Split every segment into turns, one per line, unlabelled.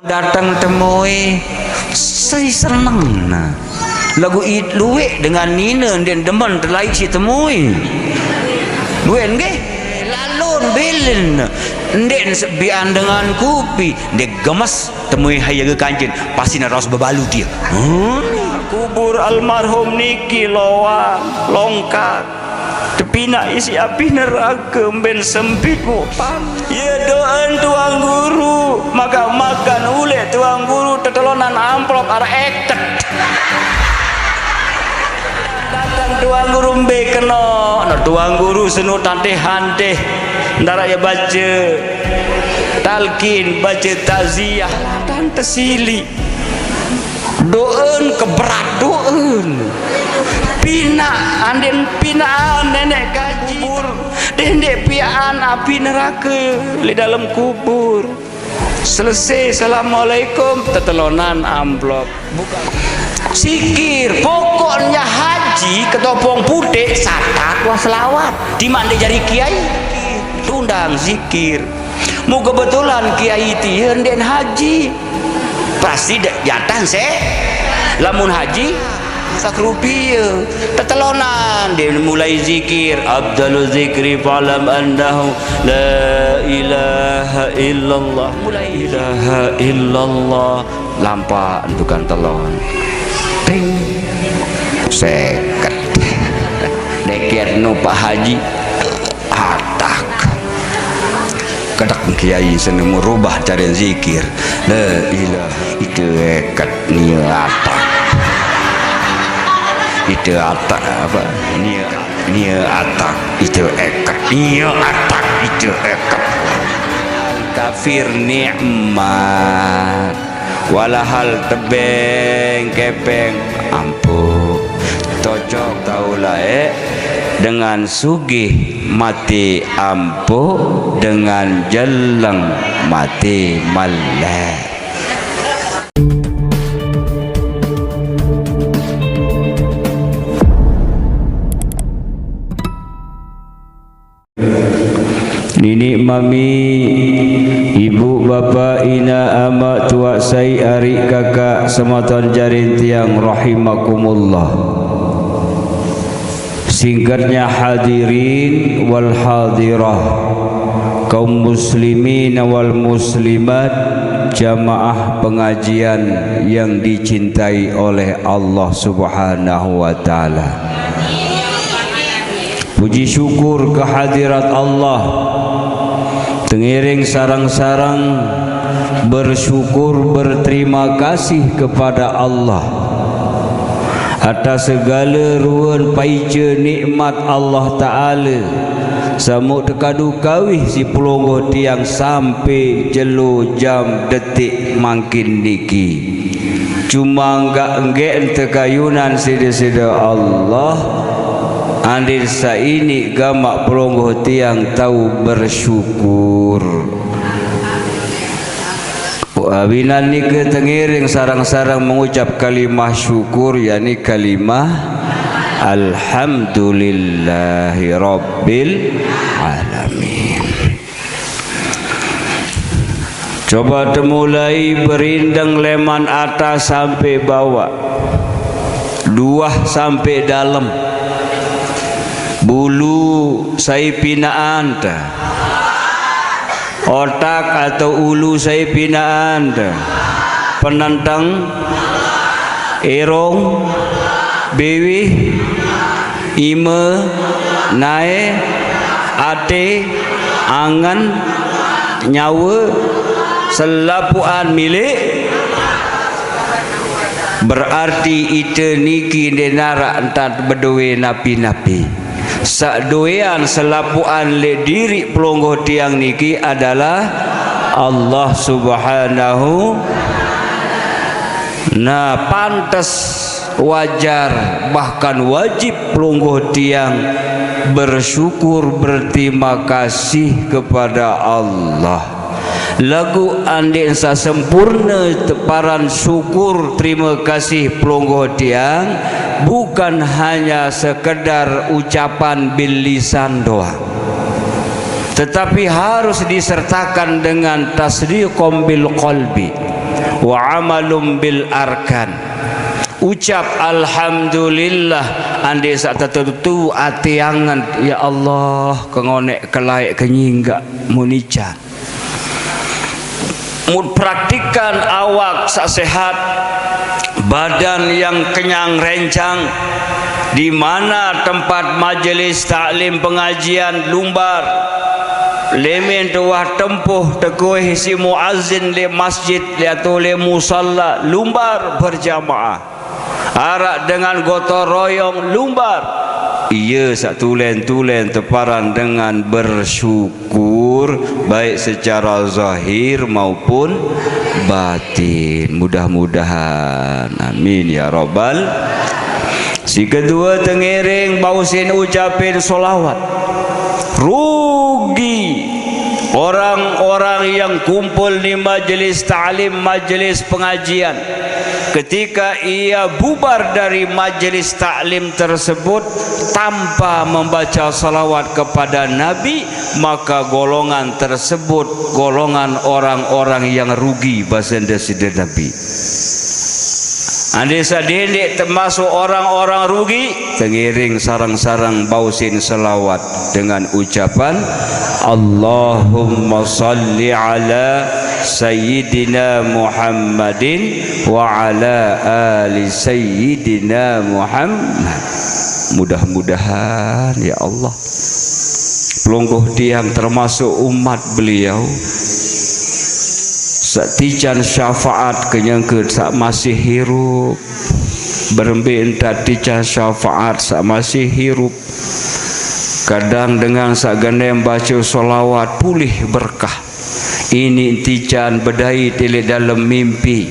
datang temui saya senang nah lagu it luwe dengan Nina dan demen terlaik si temui luwe nge lalun belen den sebian dengan kopi dek gemas temui hayaga kancin pasti naros bebalu dia kubur almarhum niki loa longkat tepina isi api neraka ben sempit bupan ya doan tuang guru maka makan ule tuang guru tetelonan amplop arah ektek datang tuang guru mbe kena nah tuang guru senu tante hante ndara ya baca talqin baca taziah tante sili doan keberat doan pina anden pinaan nenek kajibur dendek piaan api neraka di dalam kubur selesai assalamualaikum tetelonan amplop sikir pokoknya haji ketopong putih satat wah selawat di mana jari kiai tundang zikir mau kebetulan kiai tien den haji pasti jatan lamun haji sak rupiah tetelonan dia mulai zikir abdalul zikri fa'lam annahu la ilaha illallah mulai ilaha illallah lampa entukan telon ting seket deket nu Pak Haji atak kedak kiai seneng merubah cara zikir la ilaha itu ekat niatak itu atak apa nia atak itu ekat nia atak itu ekat kafir nikmat walahal tebeng kepeng ampuh cocok taulah dengan sugih mati ampuh dengan jeleng mati malek. Nini mami ibu bapa ina ama tua sai ari kakak sematan jarin tiang rahimakumullah. Singkatnya hadirin wal hadirah, kaum muslimin wal muslimat, jamaah pengajian yang dicintai oleh Allah Subhanahu wa taala. Puji syukur kehadirat Allah, tengiring sarang-sarang bersyukur berterima kasih kepada Allah atas segala ruan paice nikmat Allah Ta'ala samuk tekadu kawih si pelonggo tiang sampai jelo jam detik makin niki cuma enggak tekayunan sida-sida Allah andil saini gamak pelonggo tiang tahu bersyukur binan ni ke tengiring sarang-sarang mengucap kalimah syukur yakni kalimah alhamdulillahi rabbil alamin. Coba temulai berindang leman atas sampai bawah, dua sampai dalam, bulu saya pinaan otak atau ulu saya pinaan penantang erong bewi ime nae ate angan nyawa selapuan milik berarti itu niki denara entat bedowe napi-napi sakdoean selapuan le diri pelonggo tiang niki adalah Allah Subhanahu. Nah pantas wajar bahkan wajib pelonggo tiang bersyukur berterima kasih kepada Allah. Lagu andin sa sempurna teparan syukur terima kasih pelonggo tiang bukan hanya sekedar ucapan bil lisan doang, tetapi harus disertakan dengan tasdiqom bil qalbi, wa amalum bil arkan. Ucap alhamdulillah ande sak tertentu atiangan ya Allah kengonek kelai kenyingga munican. Mud praktikan awak sak sehat, badan yang kenyang rencang, di mana tempat majelis taklim pengajian lumbar lemen tuah tempuh teguh si muazzin le masjid le atau le musalla lumbar berjamaah, arak dengan gotong royong lumbar. Ia sak tulen-tulen teparan dengan bersyukur baik secara zahir maupun batin. Mudah-mudahan amin ya rabbal. Si kedua tengiring bausin ucapin solawat. Rugi orang-orang yang kumpul di majelis ta'lim, majelis pengajian, ketika ia bubar dari majelis taklim tersebut tanpa membaca salawat kepada Nabi, maka golongan tersebut golongan orang-orang yang rugi bahasa Indonesia Nabi. Andi sadindik termasuk orang-orang rugi, tengiring sarang-sarang bausin salawat dengan ucapan Allahumma salli ala Sayyidina Muhammadin wa ala ali Sayyidina Muhammad. Mudah-mudahan ya Allah pelungguh tiang termasuk umat beliau satijan syafaat kenyangkeun sak masih hirup, berembe entat tijan syafaat sak masih hirup, kadang dengan sak gandeng baca solawat pulih berkah. Ini tijan bedai tilik dalam mimpi,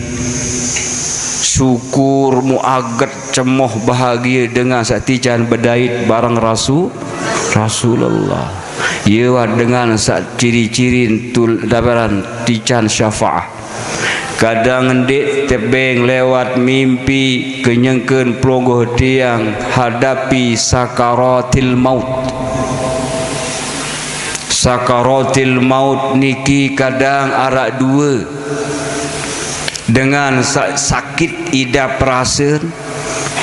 syukur muaget cemoh bahagia dengan sak tijan bedai barang Rasulullah. Ia dengan sak ciri-ciri tul dabaran tijan syafaat. Kadang ndik tebeng lewat mimpi kenyengkeun pelungguh tiang hadapi sakaratil maut. Sakaratil maut niki kadang arak dua, dengan sakit idap rasen,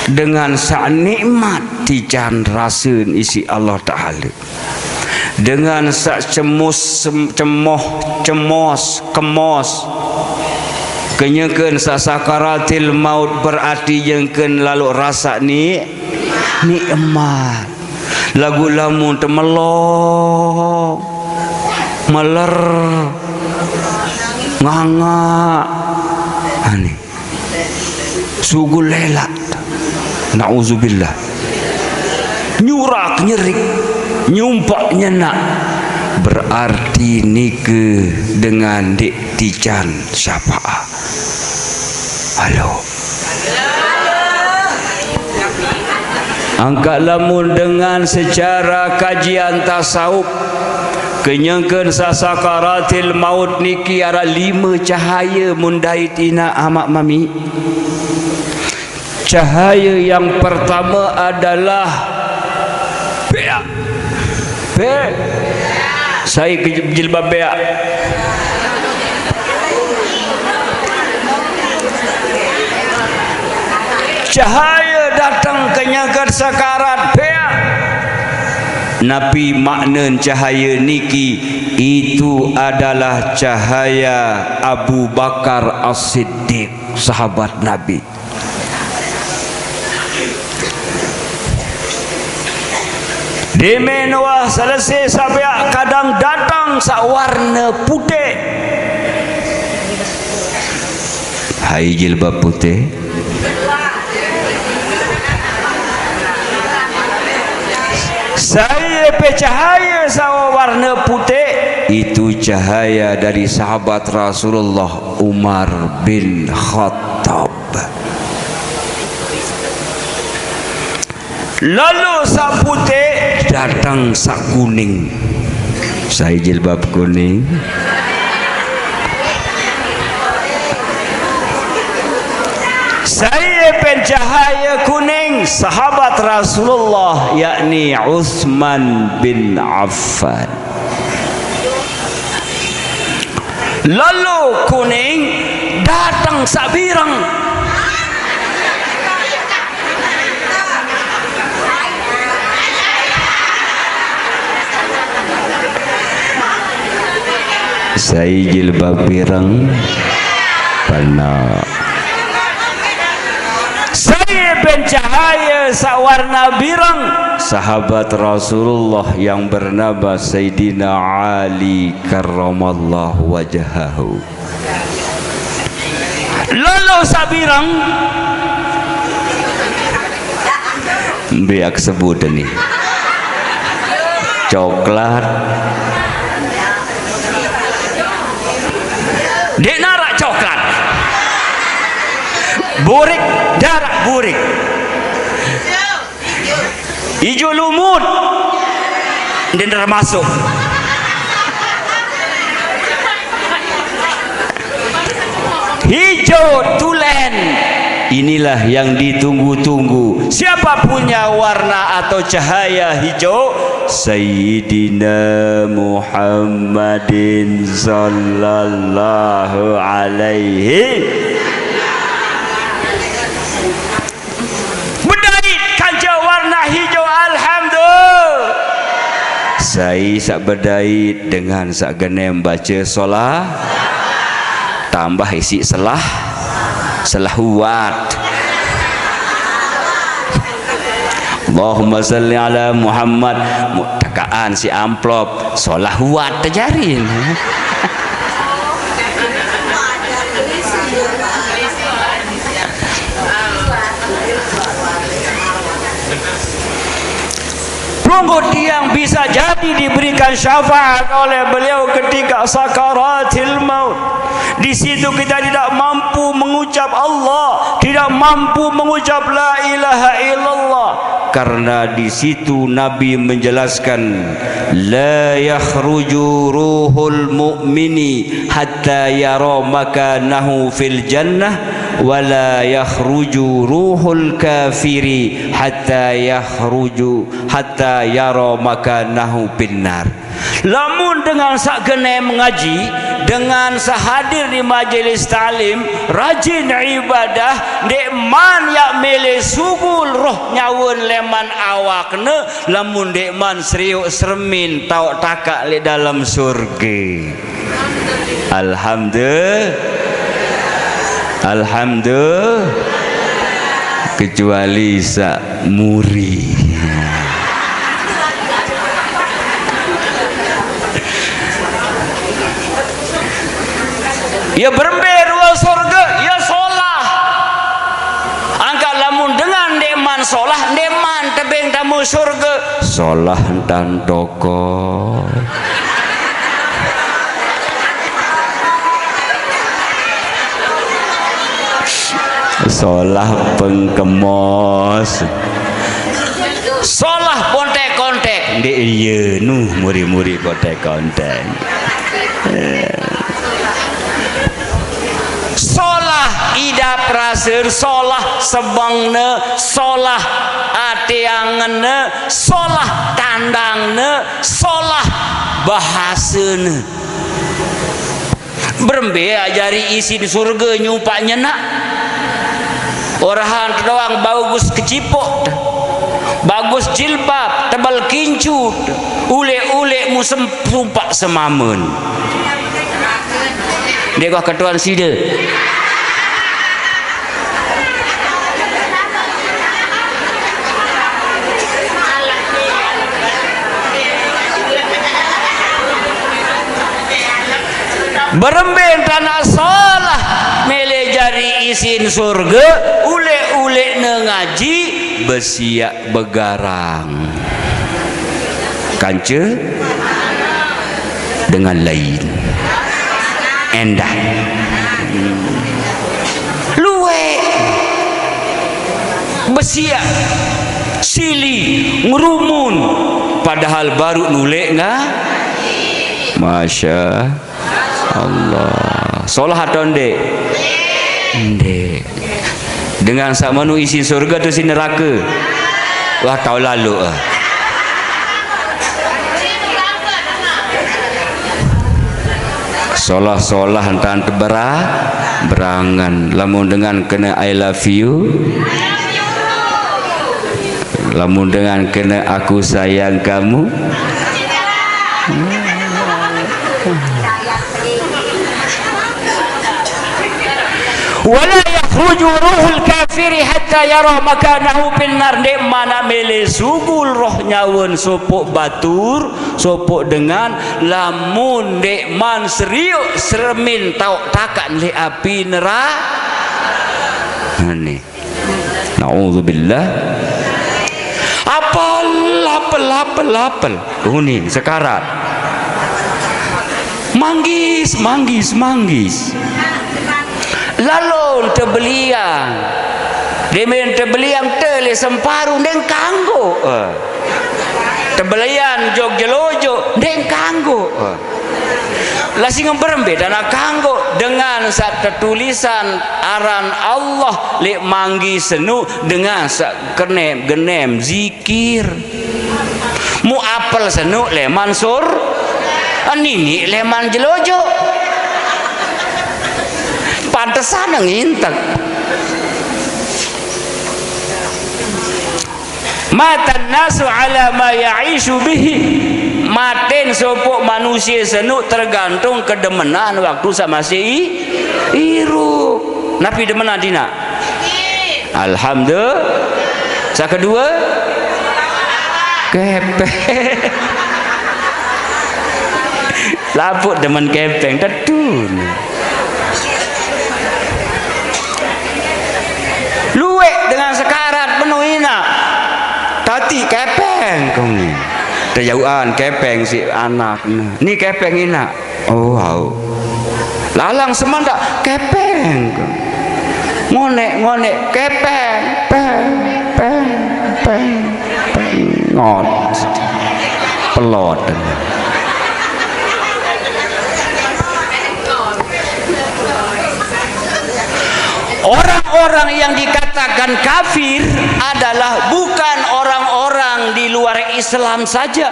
dengan sak nikmat tijan rasen isi Allah Ta'ala, dengan sak cemos kenyekeun sakaratil maut berarti jengkeun lalu rasa nikmat. Lagu lamun temelong meler nganga ani sugul lelat nauzubillah nyurak nyerik nyumpak nyenak berarti nike dengan dik tijan syafaat. Halo angkat lamun dengan secara kajian tasawuf kenyangkeun sakaratil maut niki ara 5 cahaya mundai tina amak mami. Cahaya yang pertama adalah beak. Saya jilbab beak. Cahaya datang kenyangkeun sakarat beak. Nabi makna cahaya niki itu adalah cahaya Abu Bakar As-Siddiq, sahabat Nabi. Di menua selesai sampai kadang datang sawarna putih. Hai jilbab putih. Saya cahaya sama warna putih itu cahaya dari sahabat Rasulullah Umar bin Khattab. Lalu sak putih datang sak kuning. Saya jilbab kuning. Saya pencahaya kuning sahabat Rasulullah yakni Utsman bin Affan. Lalu kuning datang sabirang sabirang. Saya jilbab birang pana. Saya pencahaya sawarna birang, sahabat Rasulullah yang bernama Sayyidina Ali karramallahu wajahahu. Lalu sabirang biak sebut ini coklat dek narak coklat burik darak burik hijau lumut dan termasuk hijau tulen. Inilah yang ditunggu-tunggu. Siapa punya warna atau cahaya hijau? Sayyidina Muhammadin sallallahu alaihi berdait kanca warna hijau. Alhamdulillah. Saya sak berdait dengan sak genem baca solat, tambah isi selawat. Allahumma salli ala Muhammad. Takaan si amplop solawat terjarin. Runggut yang bisa jadi diberikan syafaat oleh beliau ketika sakaratil maut. Di situ kita tidak mampu mengucap Allah, tidak mampu mengucap la ilaha illallah, karena di situ Nabi menjelaskan la yakhruju ruhul mu'mini hatta yara makanahu fil jannah wa la yakhruju ruhul kafiri hatta yara makanahu binnar. Lamun dengan sak gene mengaji, dengan sahadir di majelis talim, rajin ibadah, dek man yak mele sugul roh nyawun leman awakne, lamun dek man seriuk sermin tau takak le dalam surga. Alhamdulillah. Alhamdulillah. Kecuali sak muri. Ya berember wa surga, ya solah. Angkat lamun dengan deman solah, deman tebing tamu surga. Solah dan toko. Solah pengkemos. Solah kontek-kontek. Ndek ieu nu muri-muri kontek-kontek. Solah idap raser, solah sebangne, solah atiangne, solah tandangne, solah bahasane. Berembe ajari isi di surga nyupak nyenak. Orahan doang bagus kecipok, bagus jilbab, tebal kincut, ule-ule musem sumpak semamun. Dia kau ketuan sida. Berembeng tanah salah mele jari isin surga, ule-ule nengaji besiak begarang kanca dengan lain endah luwe besiak sili ngerumun padahal baru nulek ngah. Masya Allah. Solah atau ndek? Ndek. Dengan sama nu isi surga tu si neraka. Wah tahu lalu Solah-solah entan teberat berangan. Lamun dengan kena I love you, lamun dengan kena aku sayang kamu, wala yakhruju ruhul kafiri hatta yara makanahu bin nar. Dek mana mele sugul roh nyawun sopok batur sopok dengan lamun dek man seriuk sermin tau takan le api neraka. Ini naudzubillah. Apel kuning sekarat manggis lalu tebeliang demen tebeliang tele semparu deng kanggo tebelian jog jelojo deng kanggo lasing berembe dana kanggo dengan satu tulisan aran Allah lek manggi senu dengan sak kenem genem zikir mu apel senu le mansur anini le man jelojo pantesan ngintek matan nasu ala ma ya'ishu bihi. Maten sopok manusia senu tergantung kedemenan waktu sama si iru napi demenan dina alhamdulillah. Sa kedua kepeng lapuk demen kepeng tetun luwek dengan sekarat penuhina tati kepeng kong terjauhan kepeng si anak ni kepeng ina oh lalang semanda kepeng ngonek kepeng peng ngot pelot. Orang-orang yang dikatakan kafir adalah bukan orang-orang di luar Islam saja,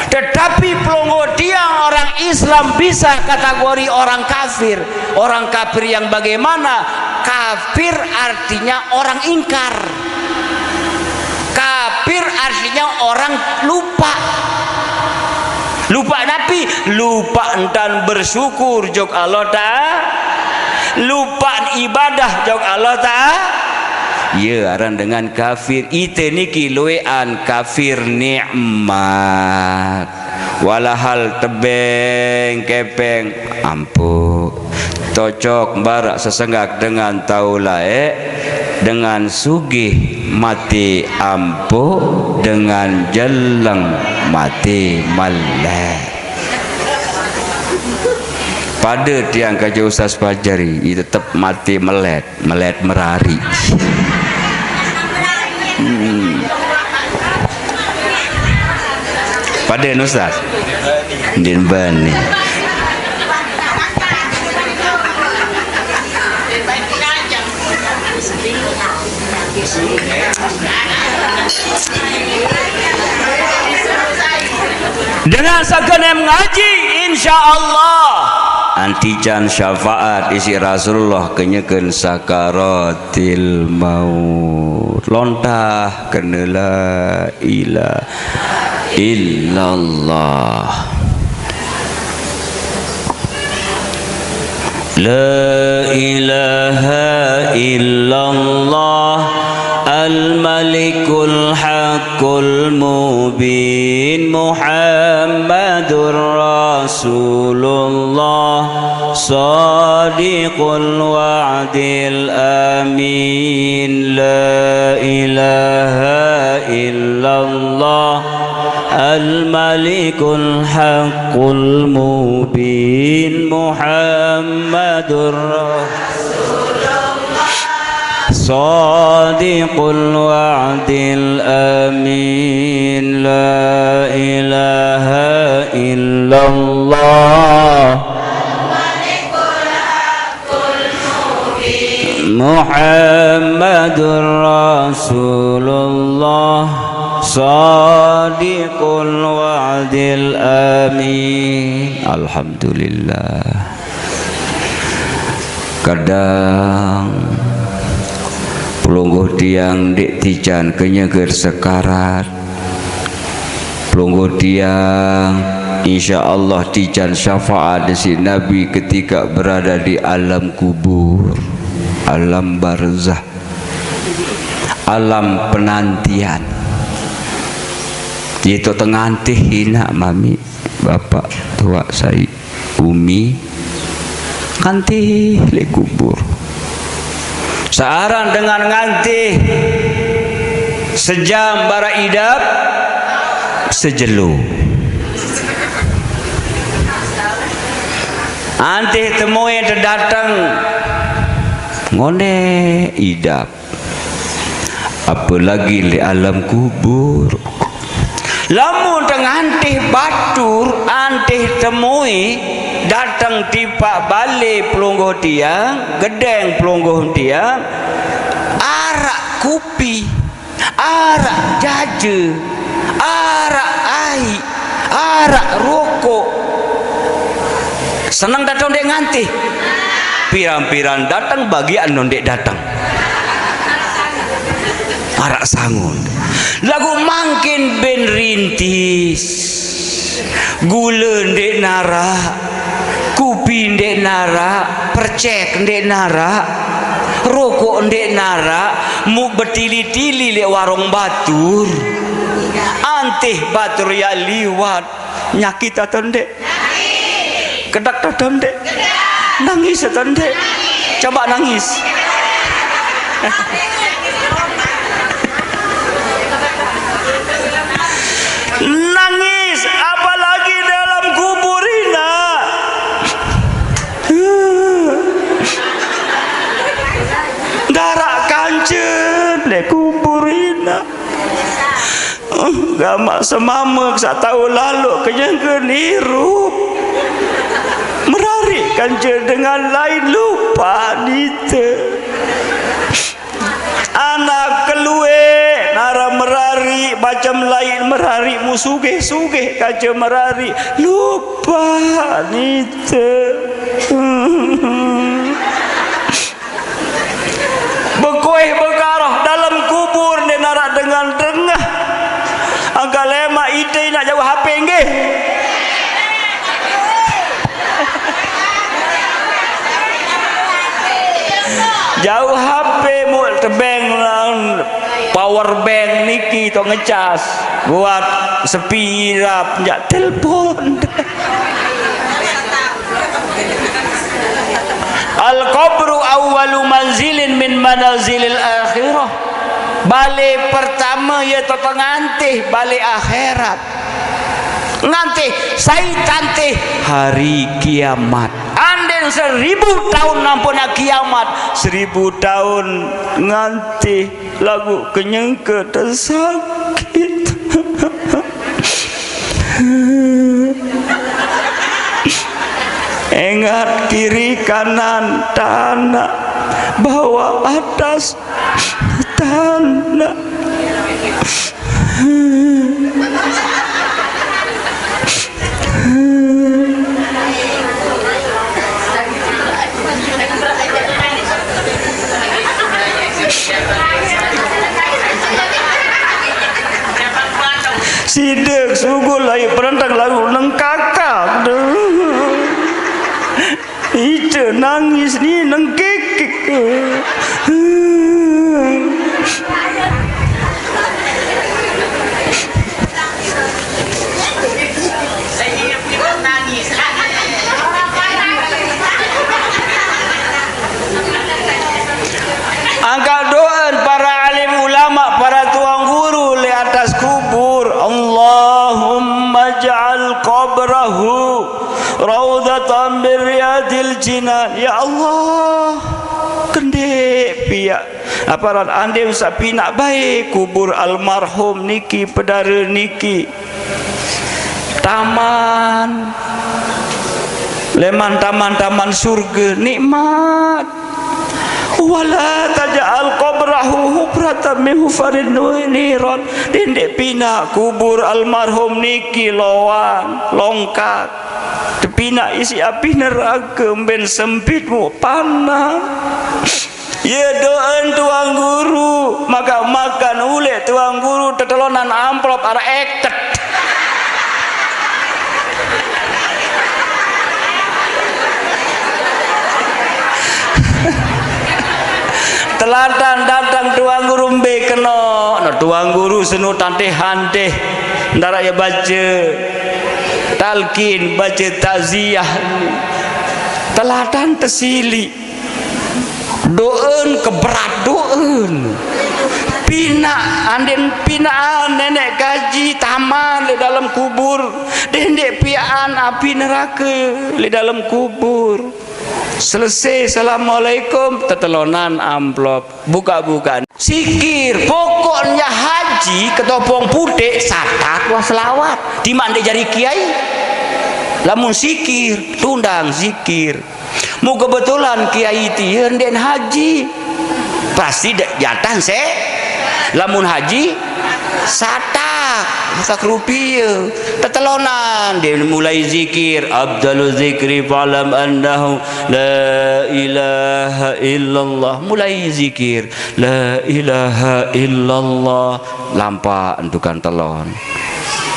tetapi pelongo tiang orang Islam bisa kategori orang kafir. Orang kafir yang bagaimana? Kafir artinya orang ingkar. Kafir artinya orang lupa. Lupa napi, lupa entan bersyukur jok Allah lupa ibadah jauh Allah ya aran dengan kafir ite niki luean kafir nikmat walahal tebeng kepeng ampuh cocok barak sesenggak dengan taulae dengan sugih mati ampuh dengan jeleng mati melek. Pada tiang kaji Ustaz Fajari tetap mati melet merari. Pada Ustaz din bani dengan sakenem ngaji insyaallah antican syafaat isi Rasulullah kenyekeun sakaratil maut lontah kena la ilaha illallah la ilaha illallah al-malikul haqqul mubin Muhammadur Rasulullah sadiqul wa'dil amin la ilaha illallah al-malikul haqqul mubin Muhammadur Rasulullah sadiqul wa'dil amin la ilaha illallah Muhammadur Rasulullah sadiqul wa'dil amin. Alhamdulillah. kadang pelungguh tiang dek tijan kenyeger sekarat, pelungguh tiang insya Allah tijan syafaat si Nabi ketika berada di alam kubur, alam barzah, alam penantian. Itu tengantih hina mami, bapak tua saya, umi, ngantih le kubur. Searang dengan ngantih sejam bara idap sejelu. Antih temui terdatang ngone idap, apalagi di alam kubur. Lamun tengantih batur antih temui datang tiba balik pelungguh tiang, gedeng pelungguh tiang, arak kupi, arak jaje, arak ai, arak rokok. Senang datang dek ngantih, pirang-pirang datang bagian non dek datang. Arak sangun, lagu mangkin ben rintis, gula dek nara, kupi dek nara, percek dek nara, rokok dek nara, mu bertili-tili lek warung batur. Antih batur ya liwat, nyakit atau dek? Kedak atau dek? Nangis atau dek? Coba nangis. Nangis apalagi dalam kubur ina. Darak kancen le kubur ina. Gamak semamek sak tahun lalu kenyangkeun hirup. Merari kancen dengan lain lupa nite. Anak keluwe nara merari macam lain merari musuge-suge kaca merari lupa nite. Bekoeh bekarah dalam kubur dia nara dengan dengah agak lema ide nak jauh HP nggih. Jauh HP mu tebeng power bank niki to ngecas buat sepirap njak telepon. Al qabru awwalu manzilin min manazilil akhirah. Balik pertama ya to ngantih balik akhirat. Ngantih saitan teh hari kiamat. Anden 1000 tahun nampuna kiamat, 1000 tahun ngantih lagu kenyengke tersakit. Ingat kiri kanan tanah, bawah atas tanah. Sidik sugul lagi perantang lagu neng kakak itu nangis ni neng kekik. Angkat doa para alim ulama, para tuang guru di atas kubur. Allahumma ja'al qabrahu raudatan min riyadil jinan. Ya Allah, kendek pihak aparat ande usah pinak baik kubur almarhum niki pedara niki. Taman leman taman-taman surga nikmat. Wala taj'al qabrahu hubratan min hufarin niran. Dendek pina kubur almarhum niki lowang longkat Tapi nak isi api neraka ben sempit mu panah. Ya doan tuang guru, maka makan ule tuang guru tetelonan amplop ara eket. Telatan datang tuang guru mbe kena. Nah tuang guru senu tante hante. Ndara ya baca talqin, baca takziah. Telatan tesili. Doen keberat doen. Pina anden pinaan nenek gaji taman di dalam kubur. Dendek piaan api neraka di dalam kubur. Selesai assalamualaikum tetelonan amplop buka-bukaan sikir pokoknya haji ketopong putih satat wa selawat di mande jari kiai lamun sikir tundang zikir mu kebetulan kiai tieun den haji pasti jatan se lamun haji satak maka rupiah tetelonan dia mulai zikir abdalu zikri fa'lam annahu la ilaha illallah mulai zikir la ilaha illallah lampa entukan telon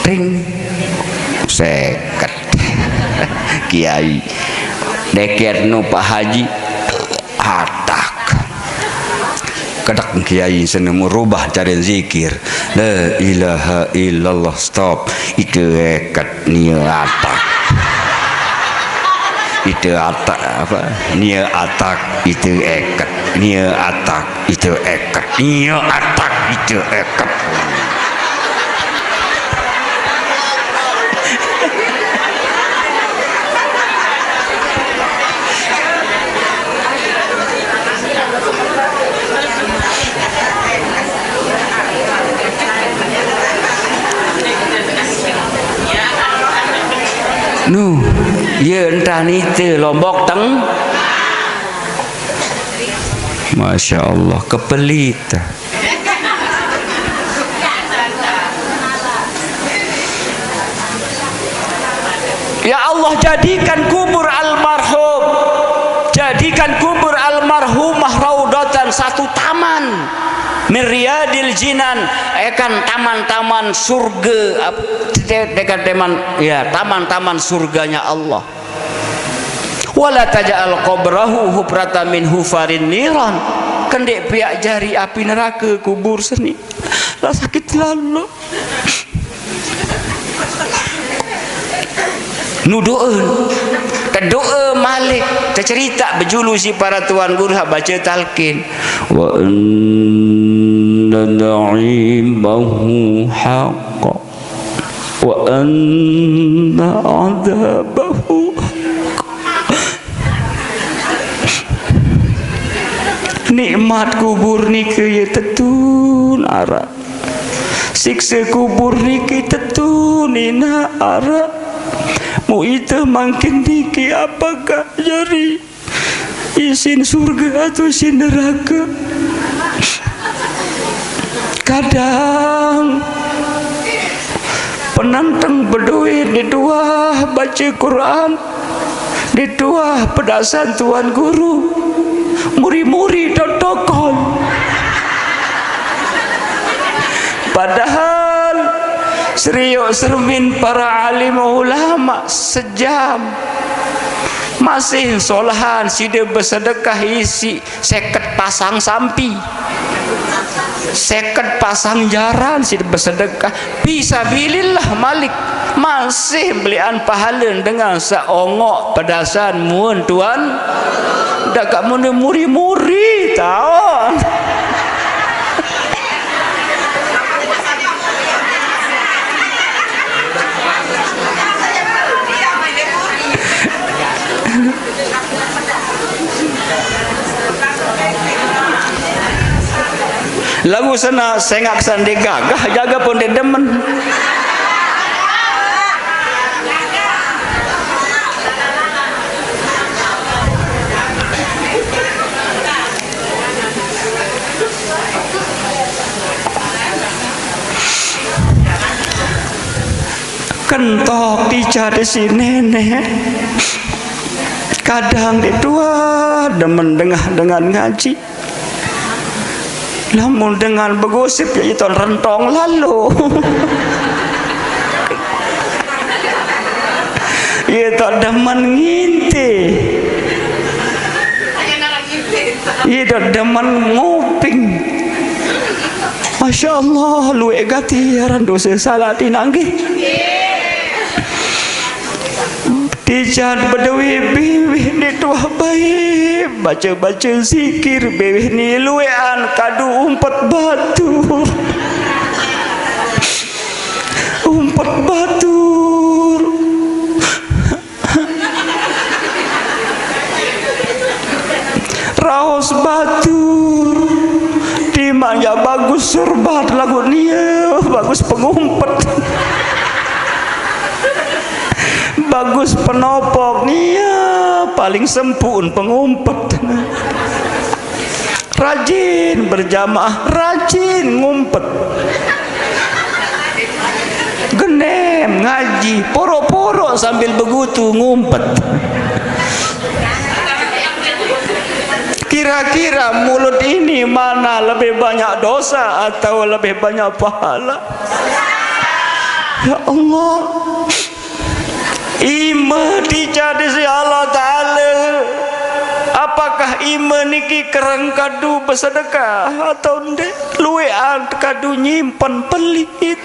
ring seket kiai deket nu Pak Haji hatak kedak kiai senemu rubah cara zikir la ilaha illallah stop itu eket nia atak itu atak apa nia atak itu eket nia atak itu eket nia atak itu eket. Nu, ya entah ni te Lombok teng. Masya Allah, kepelit. Ya Allah, jadikan kubur almarhum, jadikan kubur almarhumah raudatan satu taman Miryadil jinan, akan taman-taman surga, dekat teman ya taman-taman surganya Allah. Wala taj'al qabrahu hubrata min hufarin niran, kendek piak jari api neraka kubur seni. Lah sakit lalu. Nuduun kedoa malik tercerita berjulu si para tuan guru baca talqin wa anna na'imahu haqqa wa anna adzabahu nikmat kubur niki tetun ara siksa kubur niki tetun ina ara mu itu makin diki apakah jadi isin surga atau isin neraka. Kadang penantang berduit di dua baca Quran, di dua pedasan tuan guru, muri-muri dotokon. Padahal seriuk sermin para alim ulama sejam masih solahan sida bersedekah isi 50 pasang sampi 50 pasang jaran sida bersedekah fisabilillah malik masih belian pahala dengan seongok pedasan muun tuan dak kamu muri-muri tahu. Lagu sana sengak sandi gagah jaga pun dia demen. kentok dicari si nenek. Kadang dua demen dengan ngaji, namun dengan begosip ya itu rentong lalu. Itu demen nginte, itu demen nguping. Masya Allah, lu egatiran dosa salah tinanggi. Dijan bedewi bibih ni tuah baik, baca-baca zikir bibih ni luean kadu umpat batu, umpat batu. Raos batu di mana bagus surbat lagu nia, bagus pengumpet, bagus penopok nia, paling sempun pengumpet. Rajin berjamaah, rajin ngumpet, genem ngaji, poro-poro sambil begutu ngumpet. Kira-kira mulut ini mana lebih banyak dosa atau lebih banyak pahala? Ya Allah, ima dijadi si Allah Ta'ala. Apakah ima niki kereng kadu bersedekah atau ndek luwean kadu nyimpen pelit?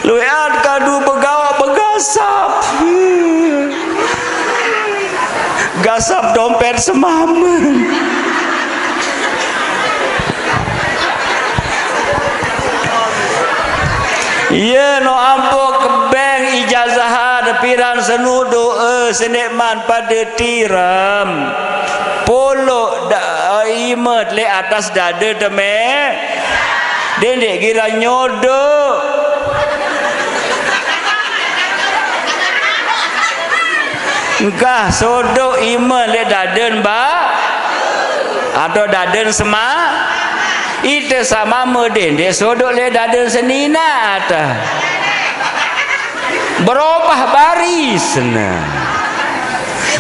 Luwean kadu begawa begasap, gasap dompet semamen. Iya no ampo kebeng ijazah ada pirang senudu senikman pada tiram polo imet le atas dada deme dendek kira nyodo engkah sodo imet le daden ba atau daden sema itu sama medendek sodok le daden senina ata berubah baris nah.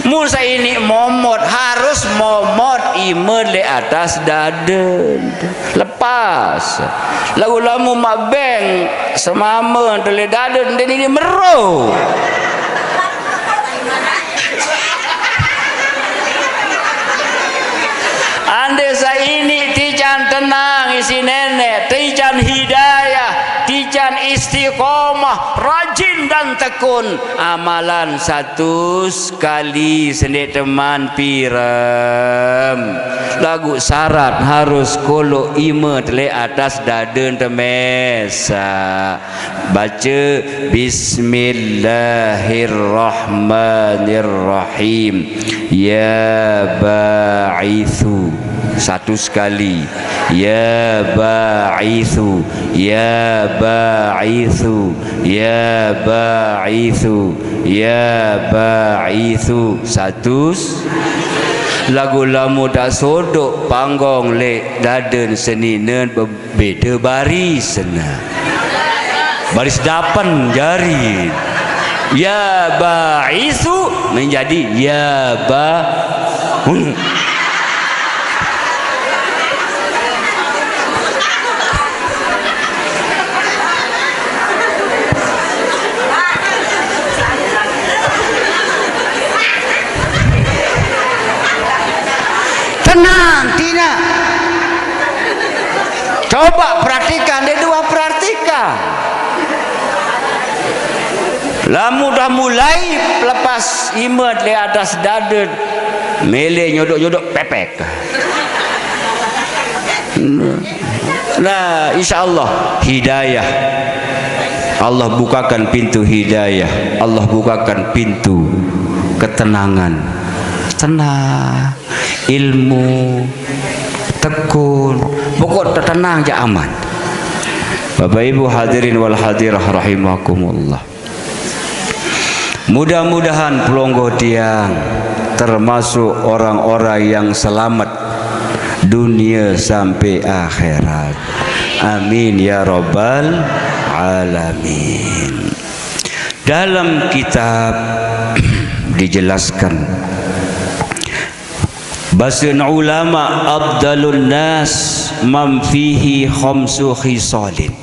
Musa ini momot harus momot imer le atas daden lepas lagu lamu mabeng semama le daden dan ini meru ande sa ini tijan tenang isi nenek, tijan hidayah, tijan istiqomah, rajin dan tekun amalan satu sekali sendiri teman piram lagu syarat harus kolo imet le atas daden temesa baca bismillahirrahmanirrahim ya ba'ithu satu sekali ya ba'ithu ya ba'ithu ya ba'ithu ya ba'ithu satu lagu lamu dak sodok panggong le daden seninen berbeda baris nah. Baris dapan jari ya ba'ithu menjadi ya ba tenang tidak coba praktikan dia dua praktikan lamu dah mulai lepas imet di atas daden mele nyodok-nyodok pepek nah insyaallah hidayah Allah bukakan pintu hidayah Allah bukakan pintu ketenangan tenang ilmu tekun pokok tenang aja aman. Bapak Ibu hadirin wal hadirah rahimakumullah, mudah-mudahan pelonggo tiang termasuk orang-orang yang selamat dunia sampai akhirat. Amin ya rabbal alamin. Dalam kitab dijelaskan bahasa ulama afdalun nas man fihi khamsu khisalin.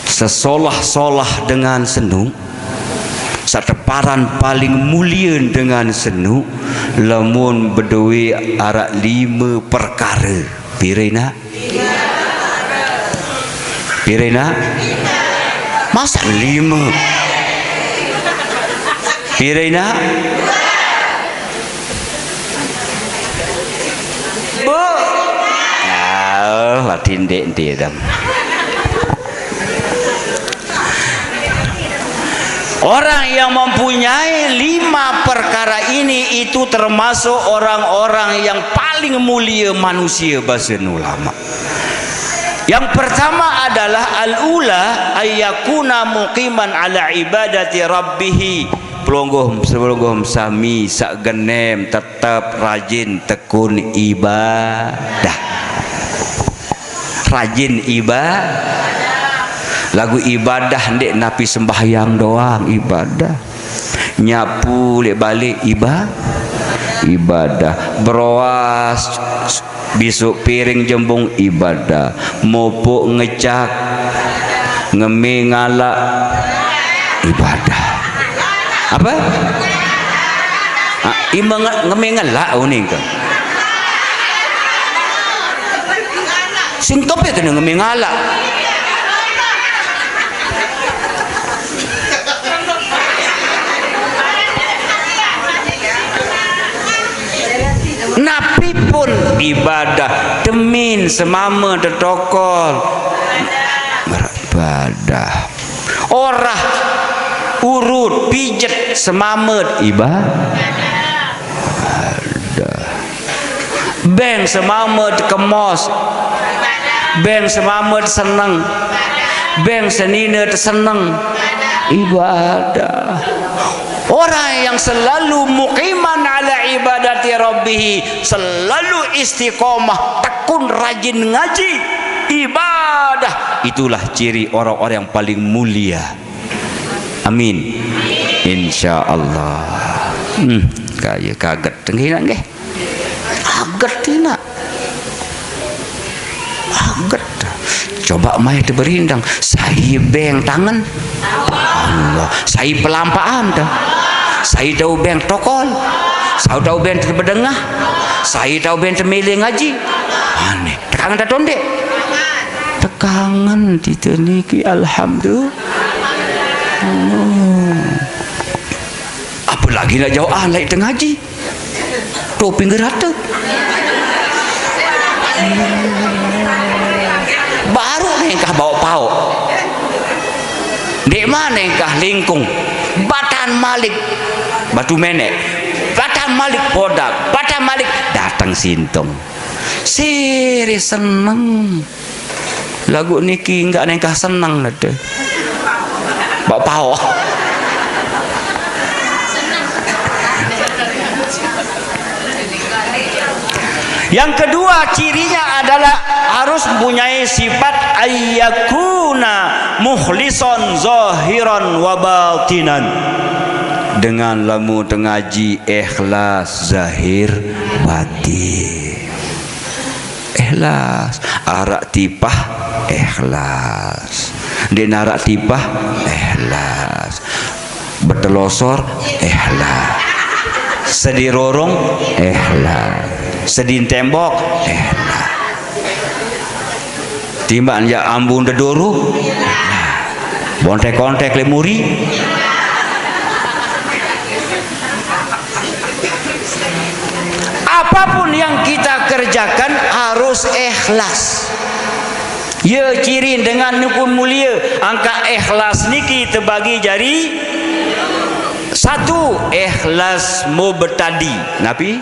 Sesolah-solah dengan senu, sateparan paling mulia dengan senu, lamun berdua arak 5 perkara. Pirena? Pirena? Masa 5? Pirena? Bu? Ah, tindek dia dam. Orang yang mempunyai 5 perkara ini itu termasuk orang-orang yang paling mulia manusia bahasa ulama. Yang pertama adalah al-ula ayyakuna muqiman ala ibadati rabbih. Pelonggoh sami sak genem tetap rajin tekun ibadah. Rajin ibadah. Lagu ibadah ndek napi sembahyang doang ibadah, nyapu lek balik ibadah, beroas bisuk piring jembung ibadah, mopok ngecak ngemi ngalak ibadah. Apa? Ngemi ngalak uning kan? Sing tope kena ngemi ngalak. Napi pun ibadah demin semama tetokol beribadah, orah urut pijet semamet ibadah, beng semamet kemos, beng semamet seneng, beng senina seneng ibadah. Orang yang selalu muqiman ala ibadati rabbih, selalu istiqomah, tekun rajin ngaji ibadah, itulah ciri orang-orang yang paling mulia. Amin. Insyaallah. Kaya kaget tengina nggih. Kaget tina. Kaget. Coba mai teu berindang, saya beng tangan. Allah, saya pelampaan dah. Saya tahu beng tokol, saya tahu beng terbedengah, saya tahu beng temili ngaji. Aneh, tekangan tak tondek, tekangan dituniki alhamdulillah. Apa lagi nak jauh lain tengah ngaji, tu pinggir rata. Baru nikah bawa pau. Di mana nikah lingkung? Batan Malik Batu Menek, Batan Malik Podak, Batan Malik datang Sintong. Siri seneng. Lagu niki enggak nikah seneng ada. Bawa pau. Yang kedua cirinya adalah harus mempunyai sifat ayyakuna mukhlisan zahiran wa batinan. Dengan lamu tengaji ikhlas zahir batin. Ikhlas, arak tipah ikhlas. Dia narak tipah ikhlas. Bertelosor ikhlas. Sedih rorong ikhlas. Sedih tembok ikhlas. Timbang ya ambung deduru bontek-kontek lemuri. Apapun yang kita kerjakan harus ikhlas. Ya ciri dengan nukun mulia angka ikhlas niki terbagi jadi 1 ikhlas mubtadi nabi,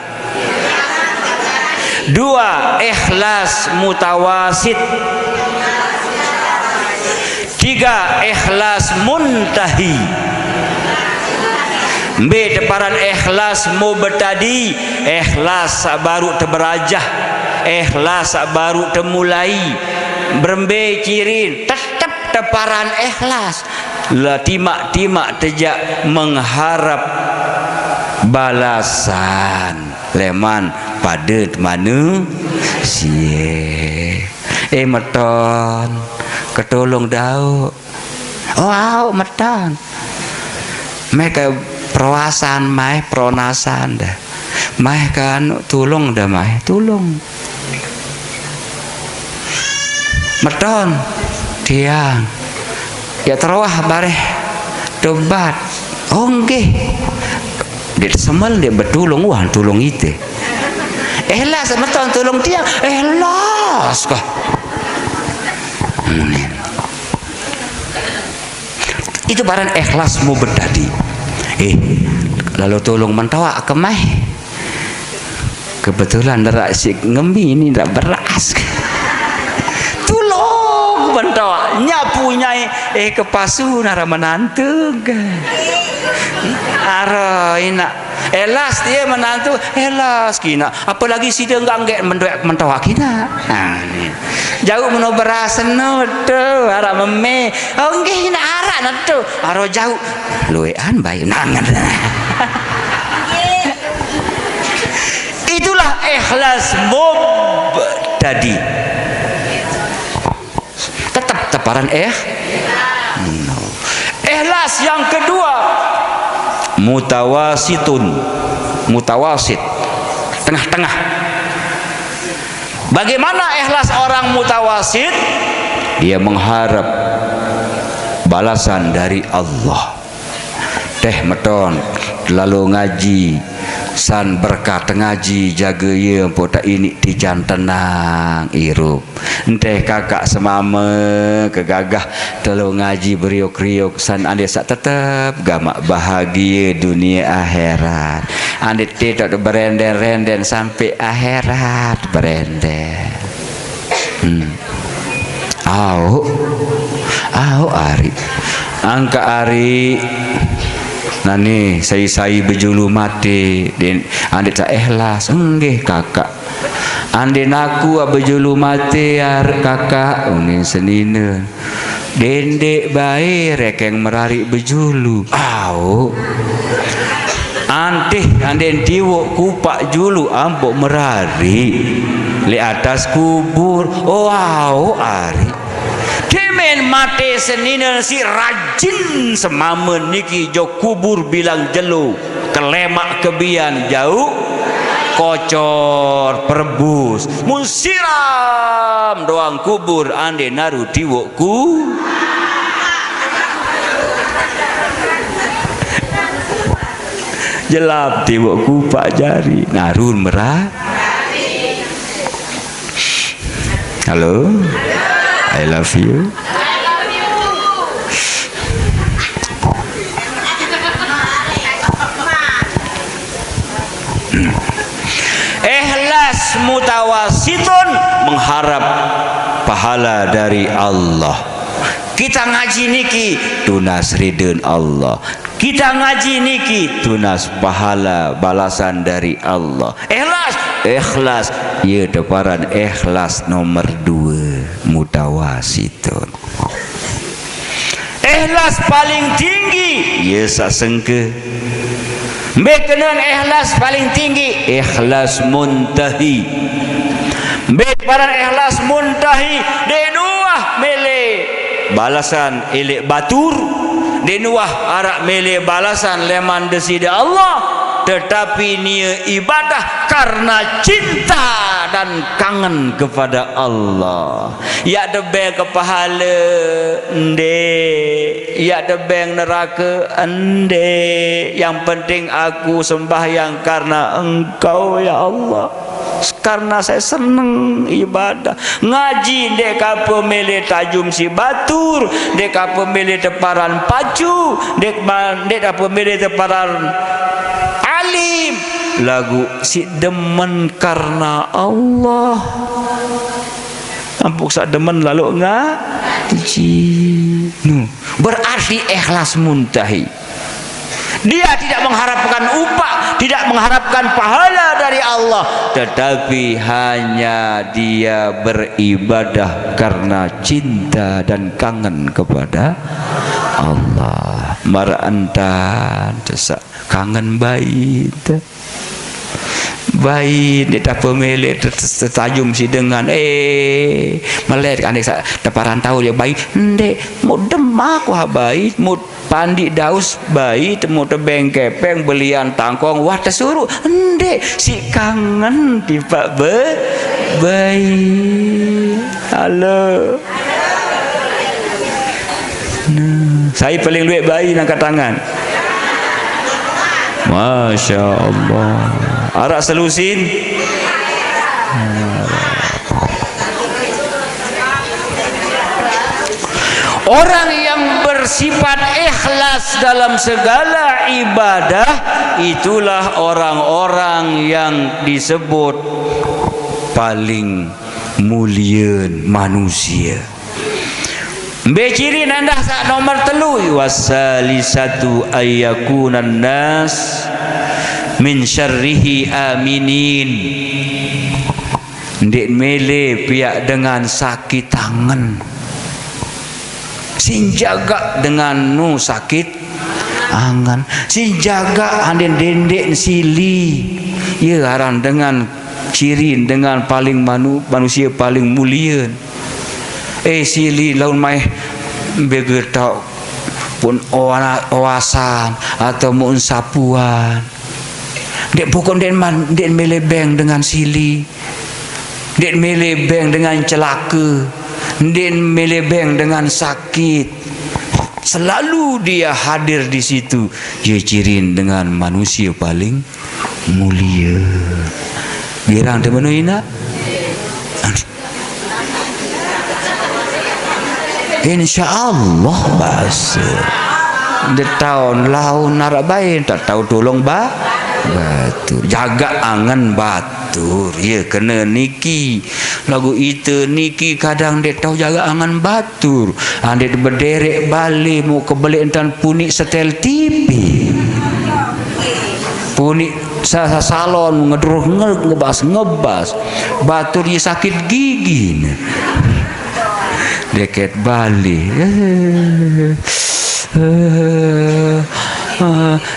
2 ikhlas mutawasid, 3 ikhlas muntahi, B deparan ikhlas mubtadi, ikhlas baru terberajah, ikhlas baru termulai, berembe cirin tetap teparan ikhlas lah timak-timak tejak mengharap balasan leman pada mana sie meton ketolong dauk wow meton mereka perwasan mai pronasan dah mai kan tulung dah mai tulung meton tiang ya terawah bareh tobat oh nggih dia semel dia bertulung wah tulung itu ikhlas meton tulung tiang ikhlas kah itu barang ikhlasmu berdadi lalu tolong mentawak kemai kebetulan derak si ngembi ini tak beras tolong mentawak nyapunya kepasu nara menantu ara ina elas dia menantu elas kina apalagi si dia enggak mentawak kina jauh meno beras no tu ara meme oh nggih ina ara no tu aro jauh luean bae nangan itulah ikhlas tadi tetap teparan ikhlas yang kedua mutawasit tengah-tengah. Bagaimana ikhlas orang mutawasit? Dia mengharap balasan dari Allah. Teh meton lalu ngaji san berkat ngaji jaga ye pota ini tijan tenang irup enteh kakak semama kegagah telu ngaji beriuk-riuk san ande sak tetep gamak bahagia dunia akhirat ande tidak berenden-renden sampai akhirat berenden ari angka ari nani saya berjulu mati dan ande tak ikhlas enggih kakak ande naku berjulu mati kakak unin senina dendek bae rekeng merari berjulu ande tiwuk kupak julu ambok merari li atas kubur ari Demen mati senina si rajin semamen niki jo kubur bilang jelu kelemak kebian jauh kocor perbus musiram doang kubur ande naru tiwukku jelap tiwukku pak jari narun merah. Halo, I love you. Ikhlas mutawasitun mengharap pahala dari Allah. Kita ngaji niki tunas ridun Allah. Kita ngaji niki tunas pahala balasan dari Allah. Ikhlas ya deparan ikhlas nomor 2 mutawasitun. Ikhlas paling tinggi ya sasengke. Bekenan ikhlas paling tinggi ikhlas muntahi. Bekenan ikhlas muntahi denuah mele balasan elek batur denuah arak mele balasan leman desida Allah tetapi nia ibadah karena cinta dan kangen kepada Allah. Ya debeng ke pahala ende, ya debeng neraka ende. Yang penting aku sembahyang karena Engkau ya Allah. Karena saya senang ibadah. Ngaji dek apa mele tajum si batur, dek apa mele teparan pacu, dek apa mele teparan alim. Lagu si demen karena Allah. Ampuk sak demen lalu ngaji. Berarti ikhlas muntahi. Dia tidak mengharapkan upah, tidak mengharapkan pahala dari Allah, tetapi hanya dia beribadah karena cinta dan kangen kepada Allah. Marantan kangen bait dia tak pemilik tertajum si dengan melet kan deparan tahu dia baik ndek mau demak wah baik mau pandi daus baik mau tebeng kepeng belian tangkong wah tersuruh ndek si kangen tiba baik halo nah, saya paling duit bayi angkat tangan. Masya Allah. Arak selusin. Orang yang bersifat ikhlas dalam segala ibadah, itulah orang-orang yang disebut paling mulia manusia. Beciri nandah sak nomor telu wasalisatu ayyakunan nas min syarrihi aminin. Ndek mele pihak dengan sakit tangan sin jaga dengan nu sakit angan sin jaga anden dendek sili ya haran dengan ciri dengan paling manusia paling mulia. Sili laun mai begetau pun oasan atau mun sapuan dek pukon den man den melebeng dengan sili, den melebeng dengan celaka, den melebeng dengan sakit, selalu dia hadir di situ. Dia cirin dengan manusia paling mulia. Girang de menuina InsyaAllah bahasa di tahun laun narak baik tak tahu tolong batur jaga angan batur ya kena niki lagu itu niki kadang dia tahu jaga angan batur ande berderek balik mau kebeli entan punik setel TV punik salon ngedruh ngebas batur dia sakit gigi deket Bali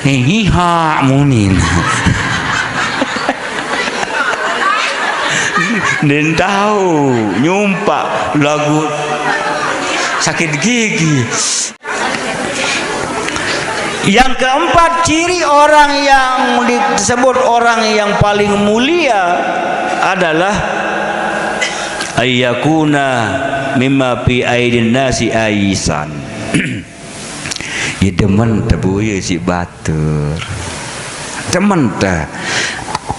hiha munin dan tahu nyumpak lagu sakit gigi. Yang keempat, ciri orang yang disebut orang yang paling mulia adalah ayyakuna mimma fi aidin nasi aisan. Ya demen terbuya si batur, demen dah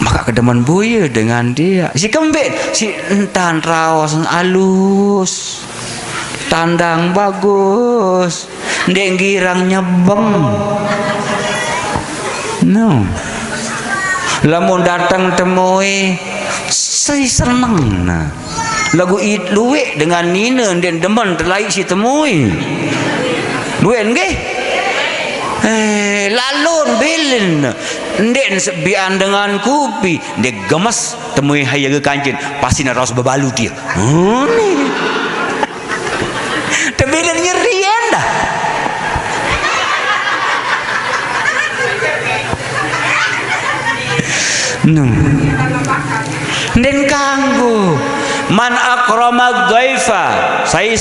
maka kedemen buaya dengan dia si kembit si entan raos alus tandang bagus ndek girang nyebeng no lamun datang temui saya senang nah lagu luwe dengan nina dan demen terlaik si temui duen nggih lalun bilin ndek sebian dengan kupi ndek gemes temui hayaga kancin pasti nak raus bebalu dia tebilan nyerian dah no den kanggo man akrama dhaifa saya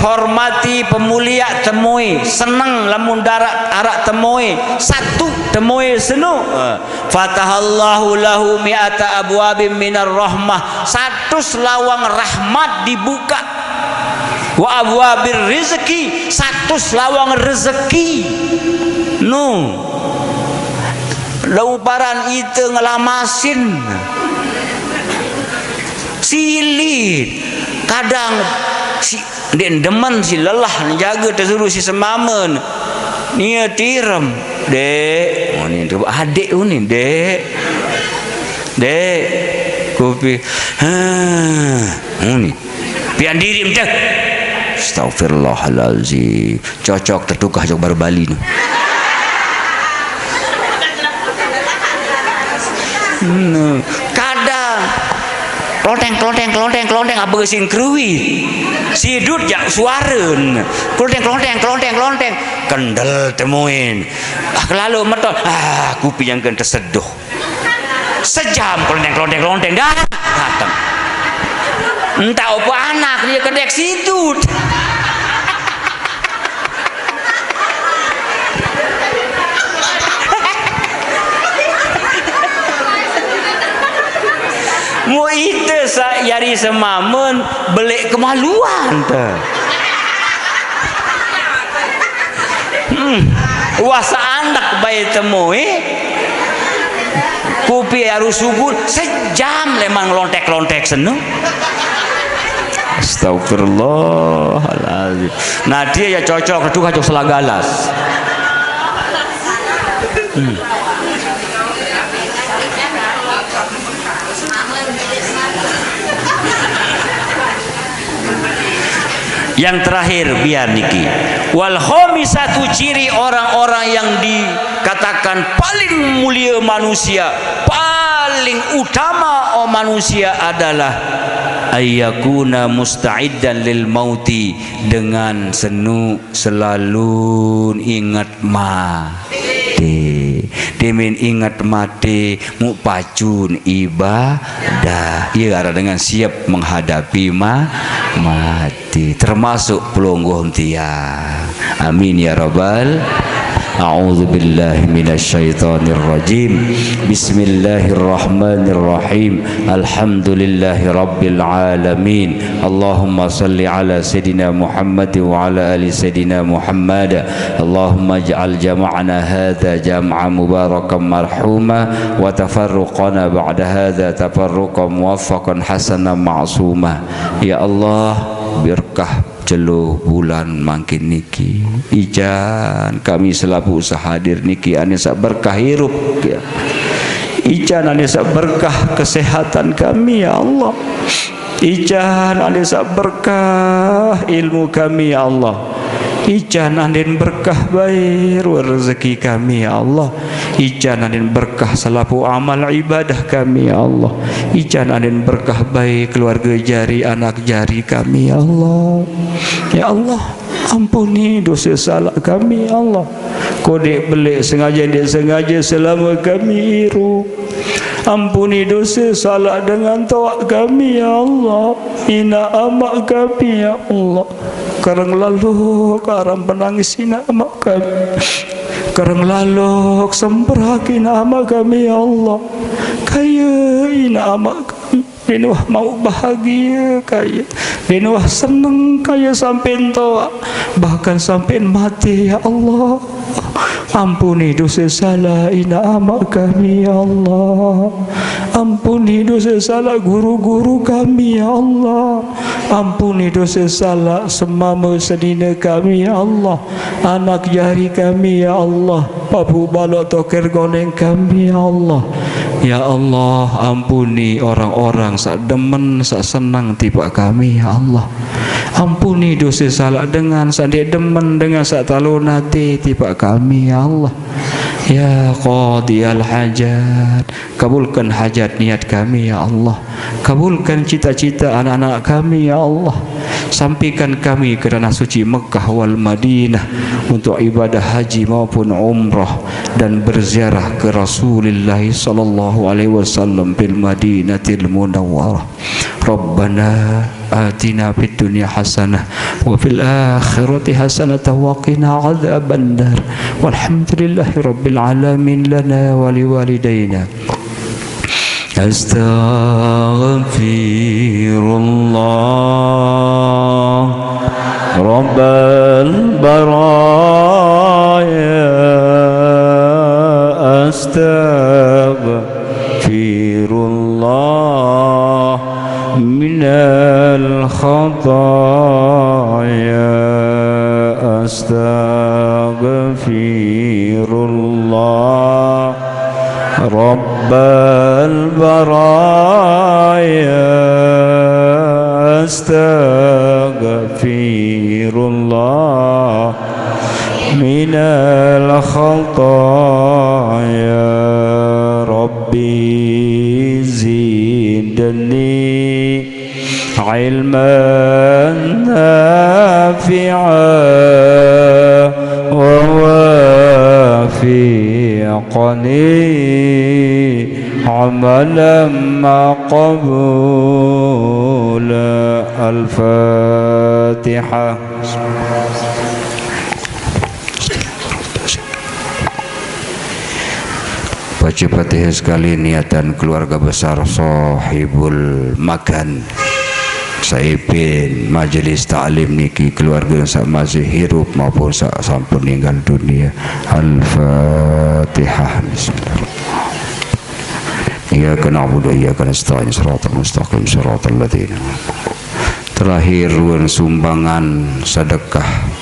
hormati pemulia temui senang lamun darat arak temui satu temui senu fatahallahu lahu mi'ata abwabim minar rahmah 100 lawang rahmat dibuka wa abwabir rizki 100 lawang rezeki nu lauparan itu ngelamasin silit kadang si den demen si lelah jaga tersuruh si semamen nia tiram dek oh ni adik ni dek kopi ni pian diri macam astagfirullahalazim cocok tertukah jok baru Bali ni Kadang klonteng apa gesin krui sidut jak suaren klonteng kendel temuin lalu metol kupi yang kan terseduh sejam klonteng dah datang entah apa anak dia kedek sidut mu itu yari semamun belik kemaluan teh wasa anak bayi temui kupi harus subuh sejam lemang lontek seneng. Astagfirullahaladzim. Nah dia ya cocok kedua cocok selagalas. Yang terakhir biar niki wal khamisatu ciri orang-orang yang dikatakan paling mulia manusia, paling utama manusia adalah ayyakuna musta'iddan lil mauti, dengan selalu ingat mati. Demin ingat mati mu pacun ibadah ia dengan siap menghadapi mati termasuk pelungguh tia. Amin ya rabbal. A'udzu billahi minasyaitonir rajim. Bismillahirrahmanirrahim. Alhamdulillahi rabbil alamin. Allahumma salli ala sayidina Muhammad wa ala ali sayidina Muhammad. Allahumma ij'al jama'ana hadza jam'an mubarakan marhuma wa tafarruqana ba'da hadza tafarruqan muwaffaqan hasanan ma'suma. Ya Allah, berkah celuh bulan makin niki ijan kami selaku usaha hadir niki anisa berkah hirup ya. Ijan anisa berkah kesehatan kami ya Allah. Ijan anisa berkah ilmu kami ya Allah. Ijan anin berkah baik rezeki kami ya Allah. Ijan anin berkah selaku amal ibadah kami ya Allah. Ijan anin berkah baik keluarga jari anak jari kami ya Allah. Ya Allah, ampuni dosa salah kami ya Allah. Kodek belik sengaja dia sengaja selama kami hidup. Ampuni dosa salah dengan tawak kami ya Allah. Ina amak kami ya Allah. Karang lalu karang penangis ina amak kami. Karang lalu semperhaki nama kami ya Allah. Kaya ina amak kami. Dinuah mau bahagia kaya. Dinuah senang kaya sampai tawa. Bahkan sampai mati ya Allah. Ampuni dosa salah ina amak kami ya Allah. Ampuni dosa salah guru-guru kami ya Allah. Ampuni dosa salah semama sedina kami ya Allah. Anak jari kami ya Allah. Papu balok toker goneng kami ya Allah. Ya Allah, ampuni orang-orang sak demen sak senang tiba kami ya Allah. Ampuni dosa salah dengan sak demen dengan sak talunati tiba kami ya Allah. Ya qadiyal hajat, kabulkan hajat niat kami ya Allah. Kabulkan cita-cita anak-anak kami ya Allah. Sampaikan kami ke tanah suci Mekah wal Madinah untuk ibadah haji maupun umrah dan berziarah ke Rasulullah sallallahu alaihi wasallam bil Madinatil Munawwarah. Rabbana atina fid dunya hasanah wa fil akhirati hasanah wa qina adzabannar. Walhamdulillahi rabbil alamin lana wa liwalidayna. Astaghfirullah Rabbal baraya. Astaghfirullah minal khataya. Astaghfirullah Rabbal baraya. Astaghfirullah minal khataya. Rabbi Rabbi zidni ilman nafi'an wa wafiqni amalan maqbula. Al-Fatihah. Baca Fatihah sekali niatan keluarga besar Sahibul Makan Saipin Majelis Ta'lim niki keluarga sak masih hidup maupun sak sampun meninggal dunia. Al-Fatihah. Bismillahirrahmanirrahim. Iyyaka na'budu wa iyyaka nasta'in shiratal mustaqim shiratal ladzina. Terakhir sumbangan sedekah